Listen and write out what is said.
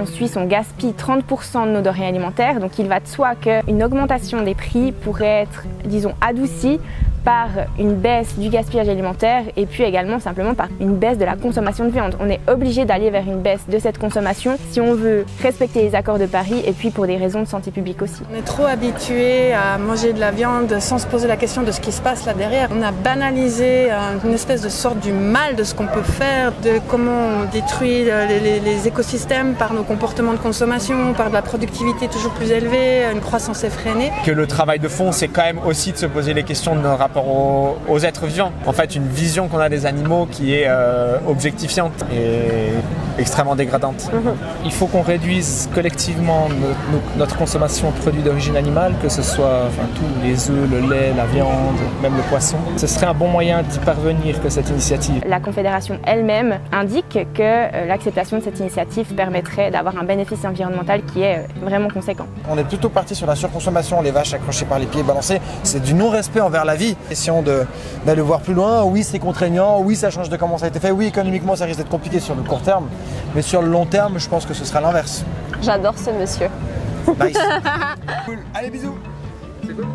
En Suisse, on gaspille 30% de nos denrées alimentaires, donc il va de soi qu'une augmentation des prix pourrait être, disons, adoucie par une baisse du gaspillage alimentaire et puis également simplement par une baisse de la consommation de viande. On est obligé d'aller vers une baisse de cette consommation si on veut respecter les accords de Paris et puis pour des raisons de santé publique aussi. On est trop habitué à manger de la viande sans se poser la question de ce qui se passe là derrière. On a banalisé une espèce de sorte du mal de ce qu'on peut faire, de comment on détruit les écosystèmes par nos comportements de consommation, par de la productivité toujours plus élevée, une croissance effrénée. Que le travail de fond, c'est quand même aussi de se poser les questions de nos rapports aux êtres vivants. En fait, une vision qu'on a des animaux qui est objectifiante et extrêmement dégradante. Il faut qu'on réduise collectivement notre consommation de produits d'origine animale, que ce soit tous les œufs, le lait, la viande, même le poisson. Ce serait un bon moyen d'y parvenir que cette initiative. La Confédération elle-même indique que l'acceptation de cette initiative permettrait d'avoir un bénéfice environnemental qui est vraiment conséquent. On est plutôt parti sur la surconsommation, les vaches accrochées par les pieds balancées. C'est du non-respect envers la vie. Question d'aller voir plus loin, oui c'est contraignant, oui ça change de comment ça a été fait, oui économiquement ça risque d'être compliqué sur le court terme, mais sur le long terme je pense que ce sera l'inverse. J'adore ce monsieur. Nice. Cool. Allez bisous. C'est cool.